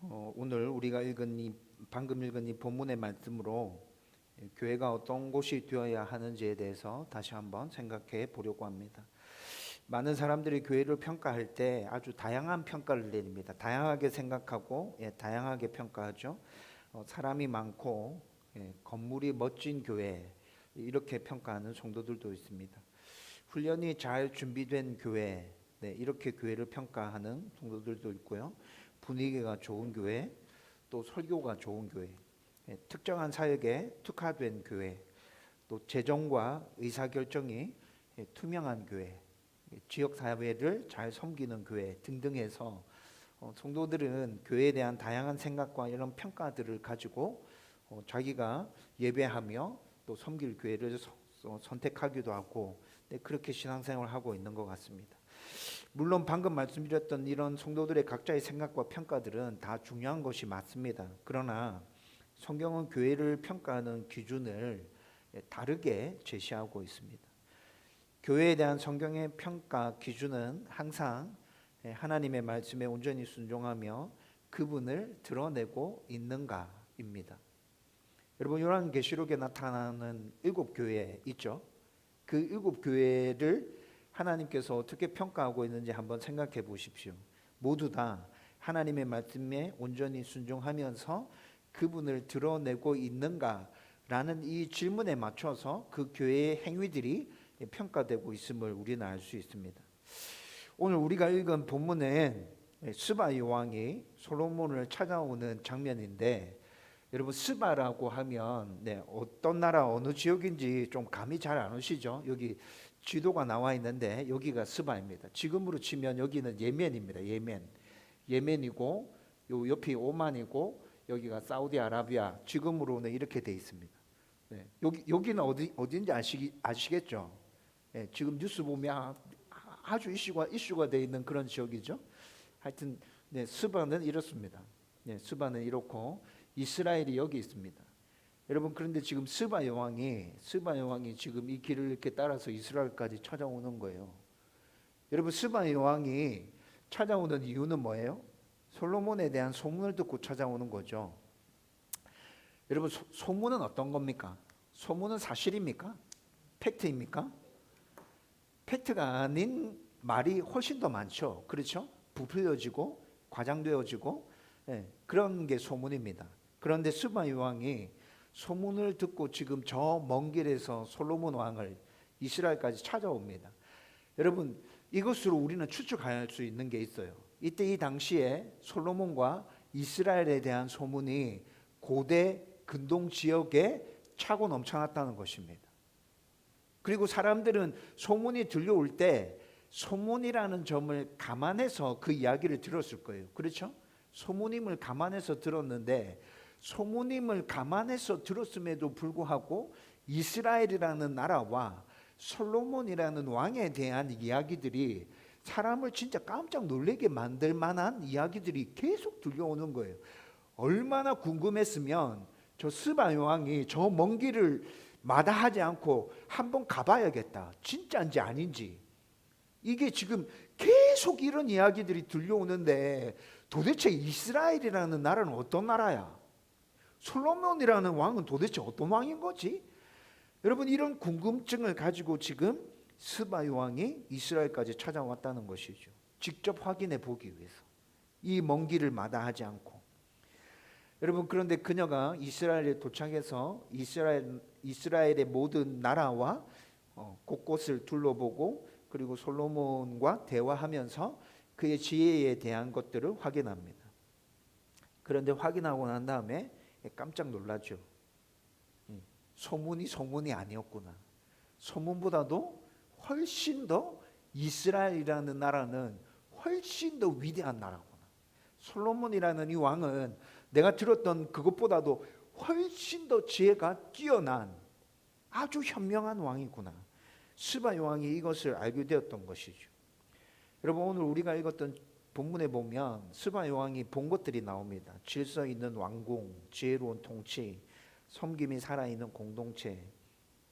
오늘 우리가 방금 읽은 이 본문의 말씀으로 교회가 어떤 곳이 되어야 하는지에 대해서 다시 한번 생각해 보려고 합니다. 많은 사람들이 교회를 평가할 때 아주 다양한 평가를 내립니다. 다양하게 생각하고 다양하게 평가하죠. 사람이 많고 건물이 멋진 교회 이렇게 평가하는 성도들도 있습니다. 훈련이 잘 준비된 교회 이렇게 교회를 평가하는 성도들도 있고요. 분위기가 좋은 교회, 또 설교가 좋은 교회, 특정한 사역에 특화된 교회, 또 재정과 의사결정이 투명한 교회, 지역 사회를 잘 섬기는 교회 등등 해서 성도들은 교회에 대한 다양한 생각과 이런 평가들을 가지고 자기가 예배하며 또 섬길 교회를 선택하기도 하고 그렇게 신앙생활을 하고 있는 것 같습니다. 물론 방금 말씀드렸던 이런 성도들의 각자의 생각과 평가들은 다 중요한 것이 맞습니다. 그러나 성경은 교회를 평가하는 기준을 다르게 제시하고 있습니다. 교회에 대한 성경의 평가 기준은 항상 하나님의 말씀에 온전히 순종하며 그분을 드러내고 있는가입니다. 여러분, 요한계시록에 나타나는 7교회 있죠? 그 7교회를 하나님께서 어떻게 평가하고 있는지 한번 생각해 보십시오. 모두 다 하나님의 말씀에 온전히 순종하면서 그분을 드러내고 있는가라는 이 질문에 맞춰서 그 교회의 행위들이 평가되고 있음을 우리는 알 수 있습니다. 오늘 우리가 읽은 본문은 스바 여왕이 솔로몬을 찾아오는 장면인데, 여러분 스바라고 하면 어떤 나라 어느 지역인지 좀 감이 잘 안 오시죠? 여기 지도가 나와 있는데 여기가 스바입니다. 지금으로 치면 여기는 예멘입니다. 예멘이고 요 옆이 오만이고 여기가 사우디아라비아. 지금으로는 이렇게 돼 있습니다. 여기는 어디인지 아시겠죠? 지금 뉴스 보면 아주 이슈가 돼 있는 그런 지역이죠. 하여튼 스바는 이렇습니다. 스바는 이렇고 이스라엘이 여기 있습니다. 여러분, 그런데 지금 스바 여왕이 지금 이 길을 이렇게 따라서 이스라엘까지 찾아오는 거예요. 여러분, 스바 여왕이 찾아오는 이유는 뭐예요? 솔로몬에 대한 소문을 듣고 찾아오는 거죠. 여러분, 소문은 어떤 겁니까? 소문은 사실입니까? 팩트입니까? 팩트가 아닌 말이 훨씬 더 많죠. 그렇죠? 부풀려지고 과장되어지고 그런 게 소문입니다. 그런데 스바 여왕이 소문을 듣고 지금 저 먼 길에서 솔로몬 왕을 이스라엘까지 찾아옵니다. 여러분, 이것으로 우리는 추측할 수 있는 게 있어요. 이때 이 당시에 솔로몬과 이스라엘에 대한 소문이 고대 근동 지역에 차고 넘쳐났다는 것입니다. 그리고 사람들은 소문이 들려올 때 소문이라는 점을 감안해서 그 이야기를 들었을 거예요. 그렇죠? 소문임을 감안해서 들었는데, 소문임을 감안해서 들었음에도 불구하고 이스라엘이라는 나라와 솔로몬이라는 왕에 대한 이야기들이 사람을 진짜 깜짝 놀라게 만들 만한 이야기들이 계속 들려오는 거예요. 얼마나 궁금했으면 저 스바 왕이 저 먼 길을 마다하지 않고 한번 가봐야겠다. 진짜인지 아닌지. 이게 지금 계속 이런 이야기들이 들려오는데, 도대체 이스라엘이라는 나라는 어떤 나라야? 솔로몬이라는 왕은 도대체 어떤 왕인 거지? 여러분, 이런 궁금증을 가지고 지금 스바 왕이 이스라엘까지 찾아왔다는 것이죠. 직접 확인해 보기 위해서. 이 먼 길을 마다하지 않고. 여러분, 그런데 그녀가 이스라엘에 도착해서 이스라엘의 모든 나라와 곳곳을 둘러보고, 그리고 솔로몬과 대화하면서 그의 지혜에 대한 것들을 확인합니다. 그런데 확인하고 난 다음에 깜짝 놀라죠. 소문이 아니었구나. 소문보다도 훨씬 더 이스라엘이라는 나라는 훨씬 더 위대한 나라구나. 솔로몬이라는 이 왕은 내가 들었던 그것보다도 훨씬 더 지혜가 뛰어난 아주 현명한 왕이구나. 스바 왕이 이것을 알게 되었던 것이죠. 여러분, 오늘 우리가 읽었던 본문에 보면 스바 왕이 본 것들이 나옵니다. 질서 있는 왕궁, 지혜로운 통치, 섬김이 살아있는 공동체,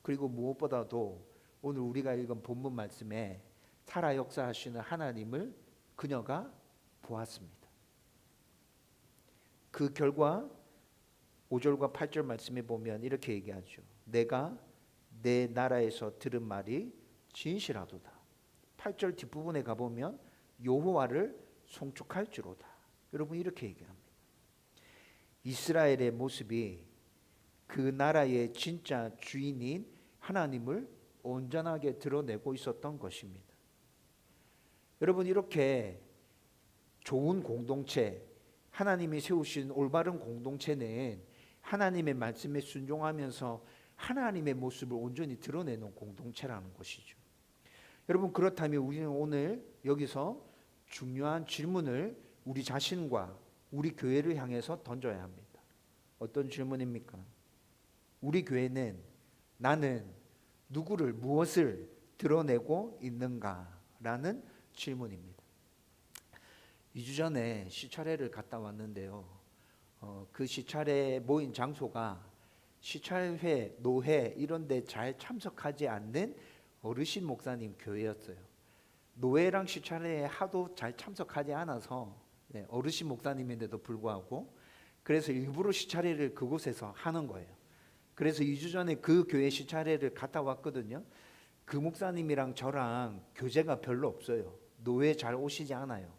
그리고 무엇보다도 오늘 우리가 읽은 본문 말씀에 살아 역사하시는 하나님을 그녀가 보았습니다. 그 결과 5절과 8절 말씀에 보면 이렇게 얘기하죠. 내가 내 나라에서 들은 말이 진실하도다. 8절 뒷부분에 가보면 여호와를 송축할지로다. 여러분 이렇게 얘기합니다. 이스라엘의 모습이 그 나라의 진짜 주인인 하나님을 온전하게 드러내고 있었던 것입니다. 여러분 이렇게 좋은 공동체, 하나님이 세우신 올바른 공동체 내엔 하나님의 말씀에 순종하면서 하나님의 모습을 온전히 드러내는 공동체라는 것이죠. 여러분 그렇다면 우리는 오늘 여기서 중요한 질문을 우리 자신과 우리 교회를 향해서 던져야 합니다. 어떤 질문입니까? 우리 교회는 나는 누구를 무엇을 드러내고 있는가라는 질문입니다. 2주 전에 시찰회를 갔다 왔는데요. 그 시찰회 모인 장소가 시찰회, 노회 이런 데 잘 참석하지 않는 어르신 목사님 교회였어요. 노회랑 시찰회에 하도 잘 참석하지 않아서 어르신 목사님인데도 불구하고 그래서 일부러 시찰회를 그곳에서 하는 거예요. 그래서 2주 전에 그 교회 시찰회를 갔다 왔거든요. 그 목사님이랑 저랑 교제가 별로 없어요. 노회 잘 오시지 않아요.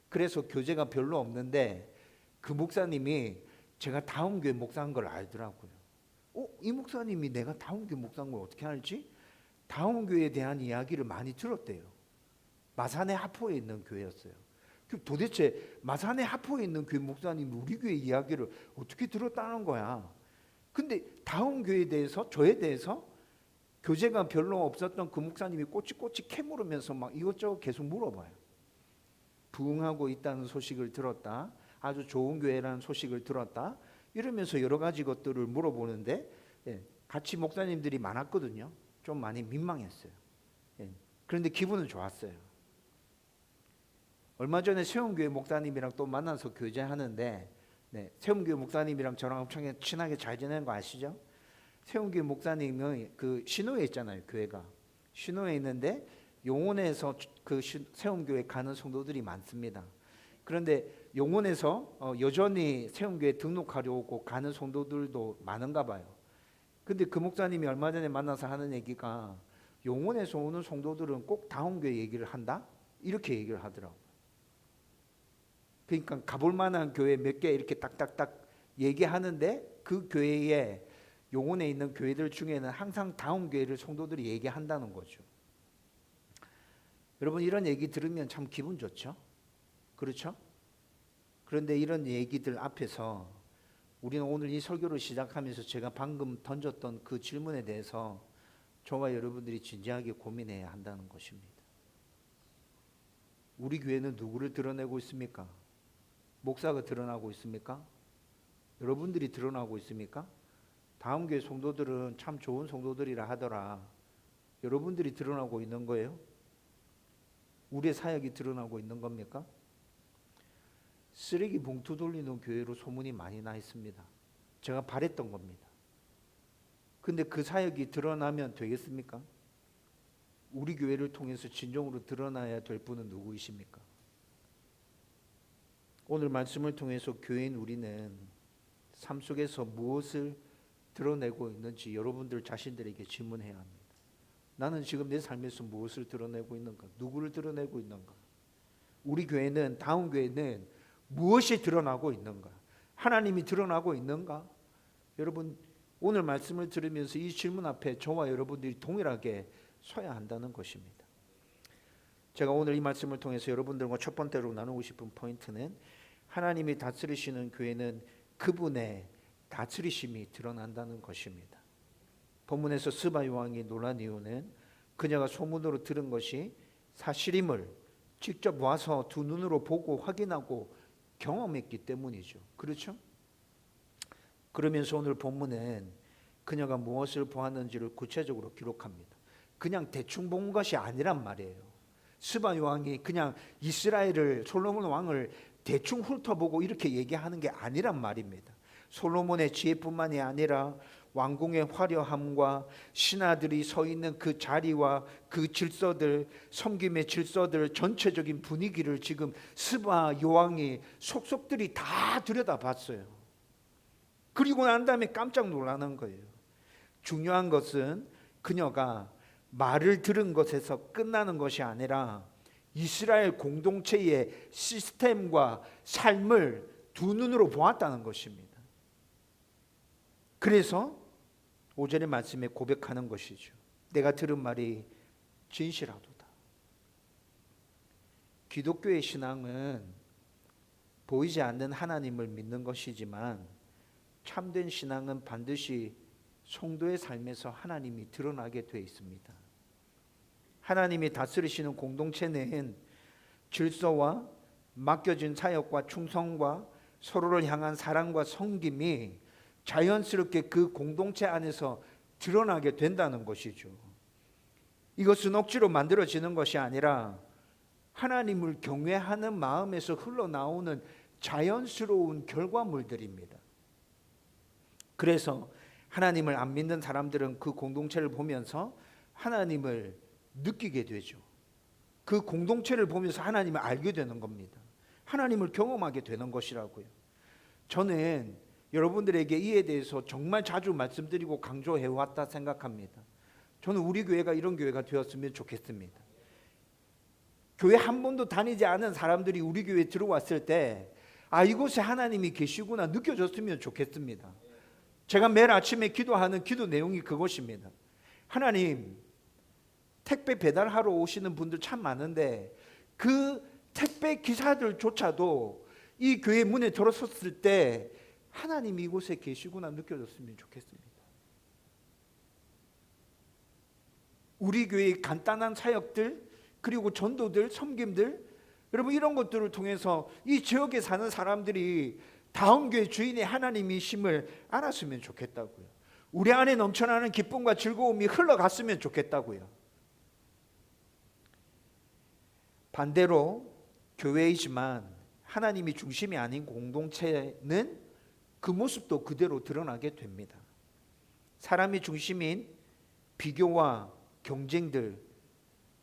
그래서 교제가 별로 없는데 그 목사님이 제가 다음 교회 목사인 걸 알더라고요. 이 목사님이 내가 다음 교회 목사인 걸 어떻게 알지? 다음 교회에 대한 이야기를 많이 들었대요. 마산의 하포에 있는 교회였어요. 도대체 마산의 하포에 있는 교회 목사님이 우리 교회 이야기를 어떻게 들었다는 거야. 근데 다음 교회에 대해서 저에 대해서 교제가 별로 없었던 그 목사님이 꼬치꼬치 캐물으면서 막 이것저것 계속 물어봐요. 부흥하고 있다는 소식을 들었다. 아주 좋은 교회라는 소식을 들었다. 이러면서 여러 가지 것들을 물어보는데 같이 목사님들이 많았거든요. 좀 많이 민망했어요. 그런데 기분은 좋았어요. 얼마 전에 세움교회 목사님이랑 또 만나서 교제하는데 세움교회 목사님이랑 저랑 엄청 친하게 잘 지내는 거 아시죠? 세움교회 목사님은 그 신호에 있잖아요. 교회가 신호에 있는데 용원에서 그 세움교회 가는 성도들이 많습니다. 그런데 용원에서 여전히 세움교회 등록하려고 가는 성도들도 많은가 봐요. 근데 그 목사님이 얼마 전에 만나서 하는 얘기가 용원에서 오는 성도들은 꼭 다음교회 얘기를 한다? 이렇게 얘기를 하더라고요. 그러니까 가볼 만한 교회 몇 개 이렇게 딱딱딱 얘기하는데 그 교회에 용원에 있는 교회들 중에는 항상 다음 교회를 성도들이 얘기한다는 거죠. 여러분 이런 얘기 들으면 참 기분 좋죠? 그렇죠? 그런데 이런 얘기들 앞에서 우리는 오늘 이 설교를 시작하면서 제가 방금 던졌던 그 질문에 대해서 저와 여러분들이 진지하게 고민해야 한다는 것입니다. 우리 교회는 누구를 드러내고 있습니까? 목사가 드러나고 있습니까? 여러분들이 드러나고 있습니까? 다음 교회 성도들은 참 좋은 성도들이라 하더라. 여러분들이 드러나고 있는 거예요? 우리의 사역이 드러나고 있는 겁니까? 쓰레기 봉투 돌리는 교회로 소문이 많이 나 있습니다. 제가 바랬던 겁니다. 근데 그 사역이 드러나면 되겠습니까? 우리 교회를 통해서 진정으로 드러나야 될 분은 누구이십니까? 오늘 말씀을 통해서 교회인 우리는 삶 속에서 무엇을 드러내고 있는지 여러분들 자신들에게 질문해야 합니다. 나는 지금 내 삶에서 무엇을 드러내고 있는가? 누구를 드러내고 있는가? 우리 교회는, 다음 교회는 무엇이 드러나고 있는가? 하나님이 드러나고 있는가? 여러분 오늘 말씀을 들으면서 이 질문 앞에 저와 여러분들이 동일하게 서야 한다는 것입니다. 제가 오늘 이 말씀을 통해서 여러분들과 첫 번째로 나누고 싶은 포인트는 하나님이 다스리시는 교회는 그분의 다스리심이 드러난다는 것입니다. 본문에서 스바 요왕이 놀란 이유는 그녀가 소문으로 들은 것이 사실임을 직접 와서 두 눈으로 보고 확인하고 경험했기 때문이죠. 그렇죠? 그러면서 오늘 본문은 그녀가 무엇을 보았는지를 구체적으로 기록합니다. 그냥 대충 본 것이 아니란 말이에요. 스바 요왕이 그냥 이스라엘을, 솔로몬 왕을 대충 훑어보고 이렇게 얘기하는 게 아니란 말입니다. 솔로몬의 지혜뿐만이 아니라 왕궁의 화려함과 신하들이 서 있는 그 자리와 그 질서들, 섬김의 질서들, 전체적인 분위기를 지금 스바 요왕이 속속들이 다 들여다봤어요. 그리고 난 다음에 깜짝 놀라는 거예요. 중요한 것은 그녀가 말을 들은 것에서 끝나는 것이 아니라 이스라엘 공동체의 시스템과 삶을 두 눈으로 보았다는 것입니다. 그래서 5절의 말씀에 고백하는 것이죠. 내가 들은 말이 진실하도다. 기독교의 신앙은 보이지 않는 하나님을 믿는 것이지만 참된 신앙은 반드시 성도의 삶에서 하나님이 드러나게 되어 있습니다. 하나님이 다스리시는 공동체 내엔 질서와 맡겨진 사역과 충성과 서로를 향한 사랑과 섬김이 자연스럽게 그 공동체 안에서 드러나게 된다는 것이죠. 이것은 억지로 만들어지는 것이 아니라 하나님을 경외하는 마음에서 흘러나오는 자연스러운 결과물들입니다. 그래서 하나님을 안 믿는 사람들은 그 공동체를 보면서 하나님을 느끼게 되죠. 그 공동체를 보면서 하나님을 알게 되는 겁니다. 하나님을 경험하게 되는 것이라고요. 저는 여러분들에게 이에 대해서 정말 자주 말씀드리고 강조해왔다 생각합니다. 저는 우리 교회가 이런 교회가 되었으면 좋겠습니다. 교회 한 번도 다니지 않은 사람들이 우리 교회에 들어왔을 때 이곳에 하나님이 계시구나 느껴졌으면 좋겠습니다. 제가 매일 아침에 기도하는 기도 내용이 그것입니다. 하나님, 택배 배달하러 오시는 분들 참 많은데 그 택배 기사들조차도 이 교회 문에 들어섰을 때 하나님이 이곳에 계시구나 느껴졌으면 좋겠습니다. 우리 교회의 간단한 사역들, 그리고 전도들, 섬김들, 여러분 이런 것들을 통해서 이 지역에 사는 사람들이 다음 교회 주인이 하나님이심을 알았으면 좋겠다고요. 우리 안에 넘쳐나는 기쁨과 즐거움이 흘러갔으면 좋겠다고요. 반대로 교회이지만 하나님이 중심이 아닌 공동체는 그 모습도 그대로 드러나게 됩니다. 사람이 중심인 비교와 경쟁들,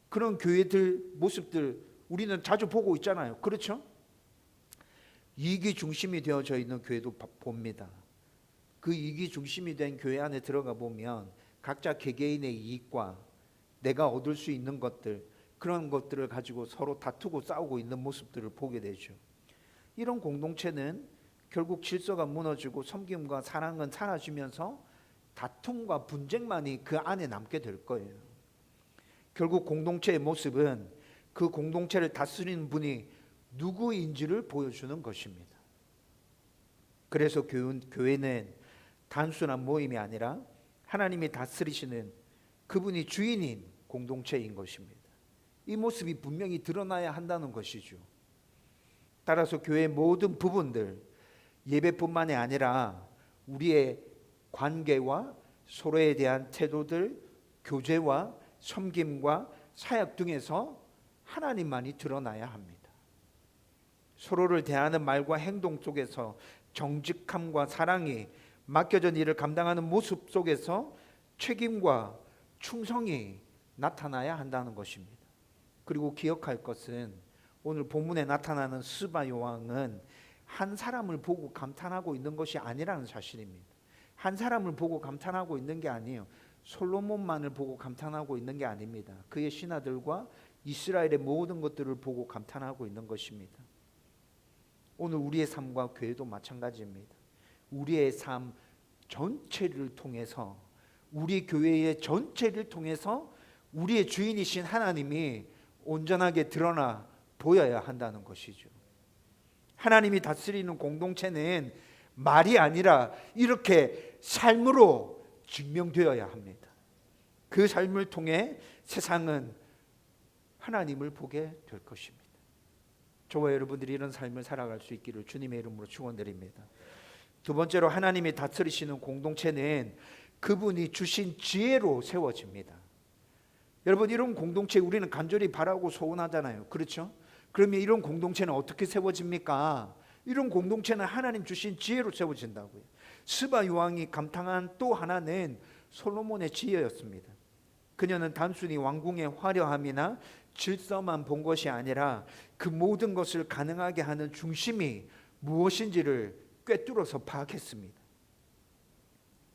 그런 교회들 모습들 우리는 자주 보고 있잖아요. 그렇죠? 이익이 중심이 되어져 있는 교회도 봅니다. 그 이익이 중심이 된 교회 안에 들어가 보면 각자 개개인의 이익과 내가 얻을 수 있는 것들, 그런 것들을 가지고 서로 다투고 싸우고 있는 모습들을 보게 되죠. 이런 공동체는 결국 질서가 무너지고 섬김과 사랑은 사라지면서 다툼과 분쟁만이 그 안에 남게 될 거예요. 결국 공동체의 모습은 그 공동체를 다스리는 분이 누구인지를 보여주는 것입니다. 그래서 교회는 단순한 모임이 아니라 하나님이 다스리시는 그분이 주인인 공동체인 것입니다. 이 모습이 분명히 드러나야 한다는 것이죠. 따라서 교회의 모든 부분들, 예배뿐만이 아니라 우리의 관계와 서로에 대한 태도들, 교제와 섬김과 사역 등에서 하나님만이 드러나야 합니다. 서로를 대하는 말과 행동 속에서 정직함과 사랑이, 맡겨진 일을 감당하는 모습 속에서 책임과 충성이 나타나야 한다는 것입니다. 그리고 기억할 것은 오늘 본문에 나타나는 스바 요왕은 한 사람을 보고 감탄하고 있는 것이 아니라는 사실입니다. 한 사람을 보고 감탄하고 있는 게 아니에요. 솔로몬만을 보고 감탄하고 있는 게 아닙니다. 그의 신하들과 이스라엘의 모든 것들을 보고 감탄하고 있는 것입니다. 오늘 우리의 삶과 교회도 마찬가지입니다. 우리의 삶 전체를 통해서, 우리 교회의 전체를 통해서 우리의 주인이신 하나님이 온전하게 드러나 보여야 한다는 것이죠. 하나님이 다스리는 공동체는 말이 아니라 이렇게 삶으로 증명되어야 합니다. 그 삶을 통해 세상은 하나님을 보게 될 것입니다. 저와 여러분들이 이런 삶을 살아갈 수 있기를 주님의 이름으로 축원드립니다. 두 번째로 하나님이 다스리시는 공동체는 그분이 주신 지혜로 세워집니다. 여러분, 이런 공동체 우리는 간절히 바라고 소원하잖아요. 그렇죠? 그러면 이런 공동체는 어떻게 세워집니까? 이런 공동체는 하나님 주신 지혜로 세워진다고요. 스바 요왕이 감탄한 또 하나는 솔로몬의 지혜였습니다. 그녀는 단순히 왕궁의 화려함이나 질서만 본 것이 아니라 그 모든 것을 가능하게 하는 중심이 무엇인지를 꿰뚫어서 파악했습니다.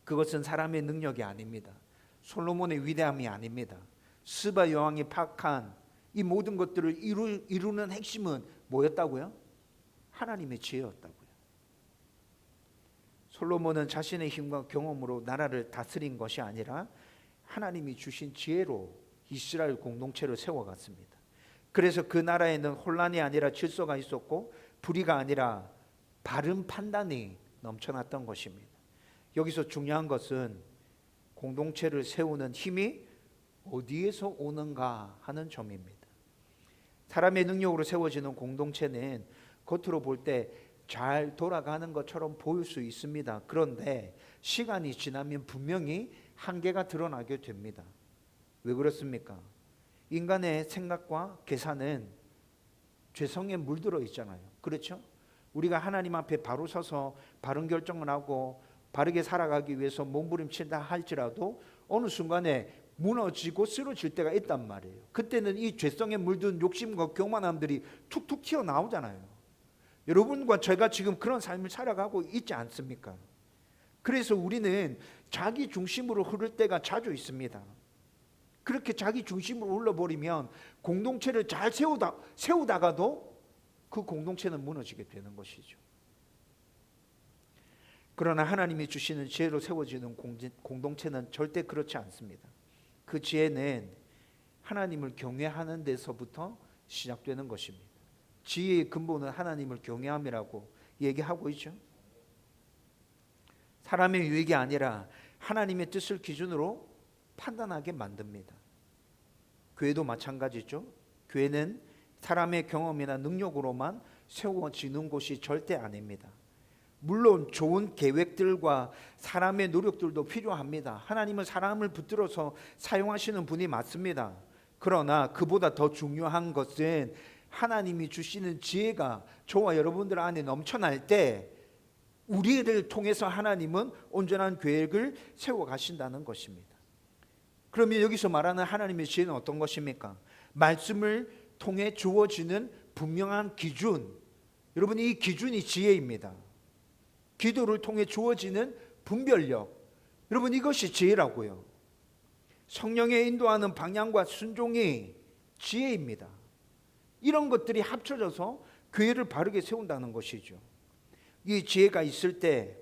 그것은 사람의 능력이 아닙니다. 솔로몬의 위대함이 아닙니다. 스바 여왕이 파악한 이 모든 것들을 이루는 핵심은 뭐였다고요? 하나님의 지혜였다고요. 솔로몬은 자신의 힘과 경험으로 나라를 다스린 것이 아니라 하나님이 주신 지혜로 이스라엘 공동체를 세워갔습니다. 그래서 그 나라에는 혼란이 아니라 질서가 있었고 불의가 아니라 바른 판단이 넘쳐났던 것입니다. 여기서 중요한 것은 공동체를 세우는 힘이 어디에서 오는가 하는 점입니다. 사람의 능력으로 세워지는 공동체는 겉으로 볼 때 잘 돌아가는 것처럼 보일 수 있습니다. 그런데 시간이 지나면 분명히 한계가 드러나게 됩니다. 왜 그렇습니까? 인간의 생각과 계산은 죄성에 물들어 있잖아요. 그렇죠? 우리가 하나님 앞에 바로 서서 바른 결정을 하고 바르게 살아가기 위해서 몸부림친다 할지라도 어느 순간에 무너지고 쓰러질 때가 있단 말이에요. 그때는 이 죄성에 물든 욕심과 교만함들이 툭툭 튀어나오잖아요. 여러분과 제가 지금 그런 삶을 살아가고 있지 않습니까? 그래서 우리는 자기 중심으로 흐를 때가 자주 있습니다. 그렇게 자기 중심으로 흘러버리면 공동체를 잘 세우다가도 그 공동체는 무너지게 되는 것이죠. 그러나 하나님이 주시는 지혜로 세워지는 공동체는 절대 그렇지 않습니다. 그 지혜는 하나님을 경외하는 데서부터 시작되는 것입니다. 지혜의 근본은 하나님을 경외함이라고 얘기하고 있죠. 사람의 유익이 아니라 하나님의 뜻을 기준으로 판단하게 만듭니다. 교회도 마찬가지죠. 교회는 사람의 경험이나 능력으로만 세워지는 곳이 절대 아닙니다. 물론 좋은 계획들과 사람의 노력들도 필요합니다. 하나님은 사람을 붙들어서 사용하시는 분이 맞습니다. 그러나 그보다 더 중요한 것은 하나님이 주시는 지혜가 저와 여러분들 안에 넘쳐날 때 우리를 통해서 하나님은 온전한 계획을 세워가신다는 것입니다. 그러면 여기서 말하는 하나님의 지혜는 어떤 것입니까? 말씀을 통해 주어지는 분명한 기준, 여러분 이 기준이 지혜입니다. 기도를 통해 주어지는 분별력, 여러분 이것이 지혜라고요. 성령의 인도하는 방향과 순종이 지혜입니다. 이런 것들이 합쳐져서 교회를 바르게 세운다는 것이죠. 이 지혜가 있을 때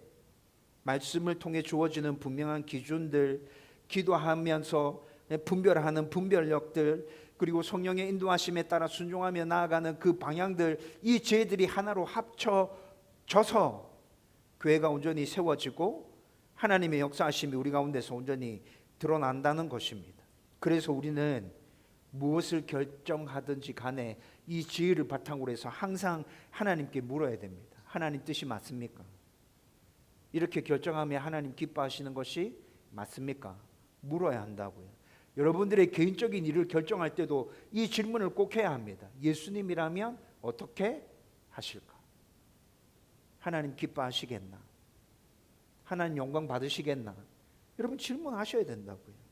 말씀을 통해 주어지는 분명한 기준들, 기도하면서 분별하는 분별력들, 그리고 성령의 인도하심에 따라 순종하며 나아가는 그 방향들, 이 지혜들이 하나로 합쳐져서 교회가 온전히 세워지고 하나님의 역사하심이 우리 가운데서 온전히 드러난다는 것입니다. 그래서 우리는 무엇을 결정하든지 간에 이 지혜를 바탕으로 해서 항상 하나님께 물어야 됩니다. 하나님 뜻이 맞습니까? 이렇게 결정하며 하나님 기뻐하시는 것이 맞습니까? 물어야 한다고요. 여러분들의 개인적인 일을 결정할 때도 이 질문을 꼭 해야 합니다. 예수님이라면 어떻게 하실까? 하나님 기뻐하시겠나? 하나님 영광 받으시겠나? 여러분 질문하셔야 된다고요.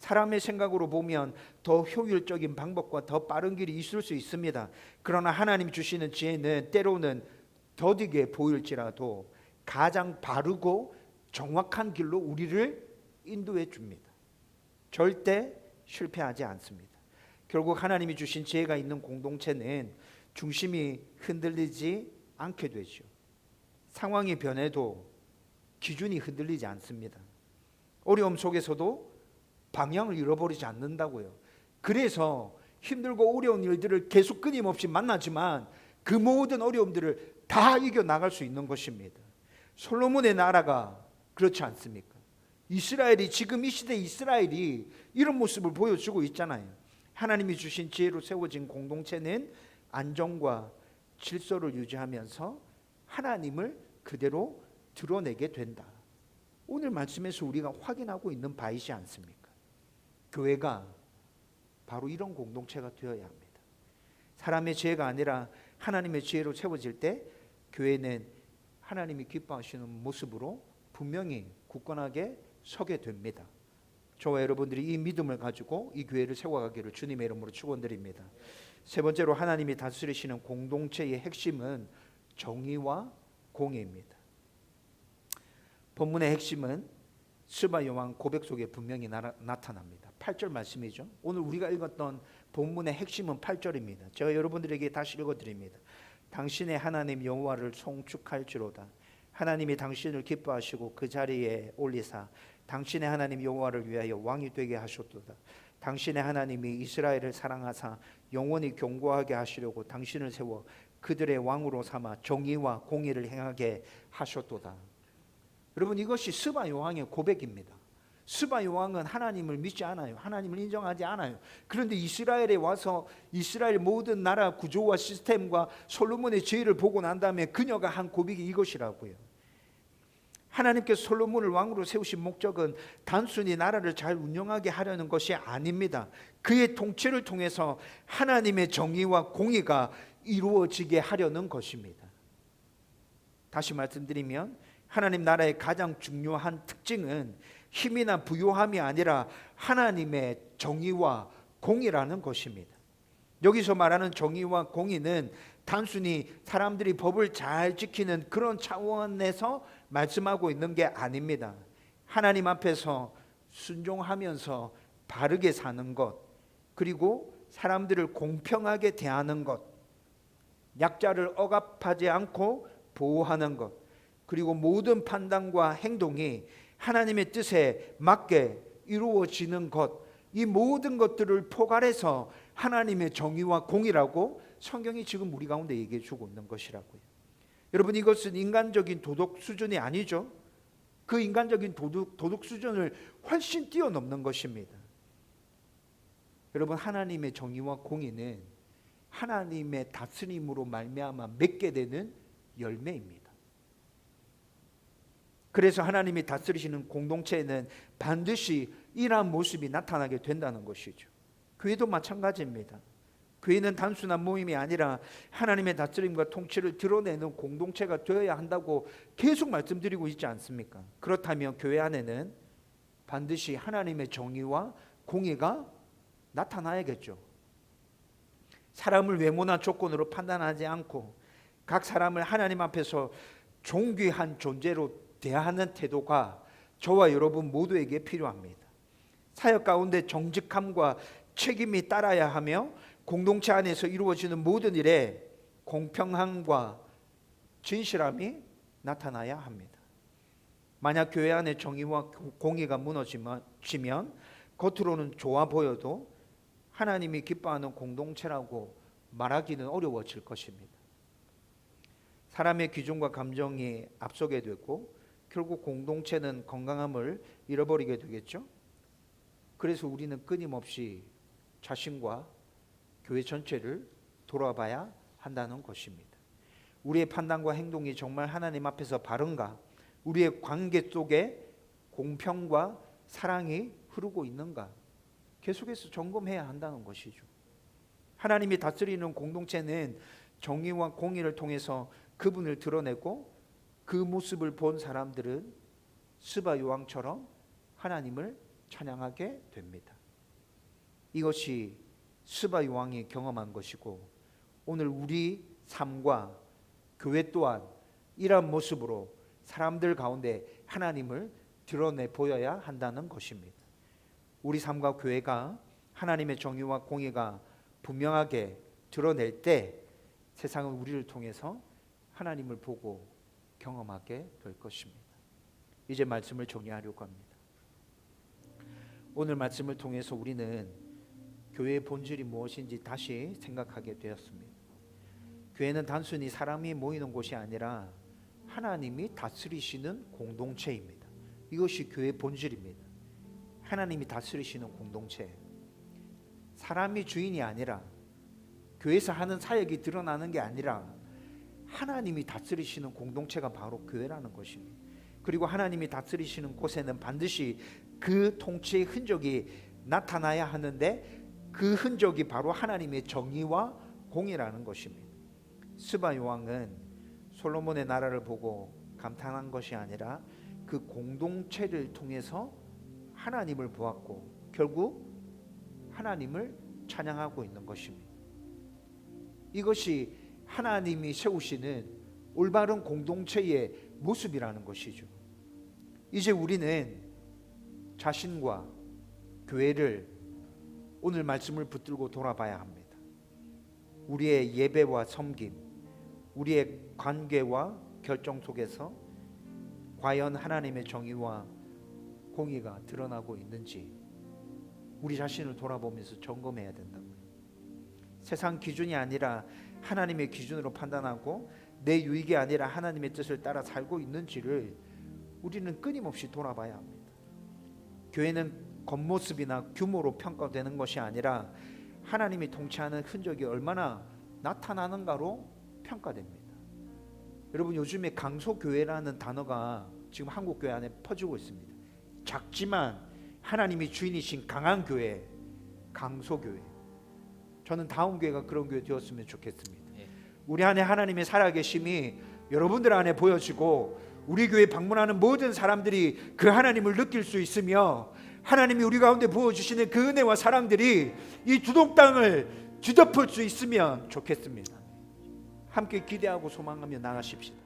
사람의 생각으로 보면 더 효율적인 방법과 더 빠른 길이 있을 수 있습니다. 그러나 하나님 주시는 지혜는 때로는 더디게 보일지라도 가장 바르고 정확한 길로 우리를 인도해 줍니다. 절대 실패하지 않습니다. 결국 하나님이 주신 지혜가 있는 공동체는 중심이 흔들리지 않게 되죠. 상황이 변해도 기준이 흔들리지 않습니다. 어려움 속에서도 방향을 잃어버리지 않는다고요. 그래서 힘들고 어려운 일들을 계속 끊임없이 만나지만 그 모든 어려움들을 다 이겨나갈 수 있는 것입니다. 솔로몬의 나라가 그렇지 않습니까? 이스라엘이 지금 이 시대 이스라엘이 이런 모습을 보여주고 있잖아요. 하나님이 주신 지혜로 세워진 공동체는 안정과 질서를 유지하면서 하나님을 그대로 드러내게 된다. 오늘 말씀에서 우리가 확인하고 있는 바이지 않습니까? 교회가 바로 이런 공동체가 되어야 합니다. 사람의 지혜가 아니라 하나님의 지혜로 세워질 때 교회는 하나님이 기뻐하시는 모습으로 분명히 굳건하게 서게 됩니다. 저와 여러분들이 이 믿음을 가지고 이 교회를 세워가기를 주님의 이름으로 축원드립니다. 세 번째로 하나님이 다스리시는 공동체의 핵심은 정의와 공의입니다. 본문의 핵심은 스바 여왕 고백 속에 분명히 나타납니다. 8절 말씀이죠. 오늘 우리가 읽었던 본문의 핵심은 8절입니다. 제가 여러분들에게 다시 읽어드립니다. 당신의 하나님 여호와를 송축할지로다. 하나님이 당신을 기뻐하시고 그 자리에 올리사 당신의 하나님 여호와를 위하여 왕이 되게 하셨도다. 당신의 하나님이 이스라엘을 사랑하사 영원히 견고하게 하시려고 당신을 세워 그들의 왕으로 삼아 정의와 공의를 행하게 하셨도다. 여러분, 이것이 스바 여왕의 고백입니다. 스바 여왕은 하나님을 믿지 않아요. 하나님을 인정하지 않아요. 그런데 이스라엘에 와서 이스라엘 모든 나라 구조와 시스템과 솔로몬의 죄를 보고 난 다음에 그녀가 한 고백이 이것이라고요. 하나님께서 솔로몬을 왕으로 세우신 목적은 단순히 나라를 잘 운영하게 하려는 것이 아닙니다. 그의 통치를 통해서 하나님의 정의와 공의가 이루어지게 하려는 것입니다. 다시 말씀드리면 하나님 나라의 가장 중요한 특징은 힘이나 부요함이 아니라 하나님의 정의와 공의라는 것입니다. 여기서 말하는 정의와 공의는 단순히 사람들이 법을 잘 지키는 그런 차원에서 말씀하고 있는 게 아닙니다. 하나님 앞에서 순종하면서 바르게 사는 것, 그리고 사람들을 공평하게 대하는 것, 약자를 억압하지 않고 보호하는 것, 그리고 모든 판단과 행동이 하나님의 뜻에 맞게 이루어지는 것, 이 모든 것들을 포괄해서 하나님의 정의와 공의라고 성경이 지금 우리 가운데 얘기해 주고 있는 것이라고요. 여러분, 이것은 인간적인 도덕 수준이 아니죠. 그 인간적인 도덕 수준을 훨씬 뛰어넘는 것입니다. 여러분, 하나님의 정의와 공의는 하나님의 다스림으로 말미암아 맺게 되는 열매입니다. 그래서 하나님이 다스리시는 공동체에는 반드시 이러한 모습이 나타나게 된다는 것이죠. 교회도 마찬가지입니다. 교회는 단순한 모임이 아니라 하나님의 다스림과 통치를 드러내는 공동체가 되어야 한다고 계속 말씀드리고 있지 않습니까? 그렇다면 교회 안에는 반드시 하나님의 정의와 공의가 나타나야겠죠. 사람을 외모나 조건으로 판단하지 않고 각 사람을 하나님 앞에서 존귀한 존재로 대하는 태도가 저와 여러분 모두에게 필요합니다. 사역 가운데 정직함과 책임이 따라야 하며 공동체 안에서 이루어지는 모든 일에 공평함과 진실함이 나타나야 합니다. 만약 교회 안에 정의와 공의가 무너지면 겉으로는 좋아 보여도 하나님이 기뻐하는 공동체라고 말하기는 어려워질 것입니다. 사람의 기준과 감정이 앞서게 되고 결국 공동체는 건강함을 잃어버리게 되겠죠. 그래서 우리는 끊임없이 자신과 교회 전체를 돌아봐야 한다는 것입니다. 우리의 판단과 행동이 정말 하나님 앞에서 바른가? 우리의 관계 속에 공평과 사랑이 흐르고 있는가? 계속해서 점검해야 한다는 것이죠. 하나님이 다스리는 공동체는 정의와 공의를 통해서 그분을 드러내고 그 모습을 본 사람들은 스바 요왕처럼 하나님을 찬양하게 됩니다. 이것이 스바 요왕이 경험한 것이고 오늘 우리 삶과 교회 또한 이러한 모습으로 사람들 가운데 하나님을 드러내 보여야 한다는 것입니다. 우리 삶과 교회가 하나님의 정의와 공의가 분명하게 드러낼 때 세상은 우리를 통해서 하나님을 보고 경험하게 될 것입니다. 이제 말씀을 정리하려고 합니다. 오늘 말씀을 통해서 우리는 교회의 본질이 무엇인지 다시 생각하게 되었습니다. 교회는 단순히 사람이 모이는 곳이 아니라 하나님이 다스리시는 공동체입니다. 이것이 교회의 본질입니다. 하나님이 다스리시는 공동체. 사람이 주인이 아니라 교회에서 하는 사역이 드러나는 게 아니라 하나님이 다스리시는 공동체가 바로 교회라는 것입니다. 그리고 하나님이 다스리시는 곳에는 반드시 그 통치의 흔적이 나타나야 하는데 그 흔적이 바로 하나님의 정의와 공의라는 것입니다. 스바 요왕은 솔로몬의 나라를 보고 감탄한 것이 아니라 그 공동체를 통해서 하나님을 보았고 결국 하나님을 찬양하고 있는 것입니다. 이것이 하나님이 세우시는 올바른 공동체의 모습이라는 것이죠. 이제 우리는 자신과 교회를 오늘 말씀을 붙들고 돌아봐야 합니다. 우리의 예배와 섬김, 우리의 관계와 결정 속에서 과연 하나님의 정의와 공의가 드러나고 있는지 우리 자신을 돌아보면서 점검해야 된다고요. 세상 기준이 아니라 하나님의 기준으로 판단하고 내 유익이 아니라 하나님의 뜻을 따라 살고 있는지를 우리는 끊임없이 돌아봐야 합니다. 교회는 겉모습이나 규모로 평가되는 것이 아니라 하나님이 통치하는 흔적이 얼마나 나타나는가로 평가됩니다. 여러분, 요즘에 강소교회라는 단어가 지금 한국교회 안에 퍼지고 있습니다. 작지만 하나님이 주인이신 강한 교회, 강소교회. 저는 다음 교회가 그런 교회 되었으면 좋겠습니다. 우리 안에 하나님의 살아계심이 여러분들 안에 보여지고 우리 교회 방문하는 모든 사람들이 그 하나님을 느낄 수 있으며 하나님이 우리 가운데 부어주시는 그 은혜와 사랑들이 이 두동 땅을 뒤덮을 수 있으면 좋겠습니다. 함께 기대하고 소망하며 나가십시다.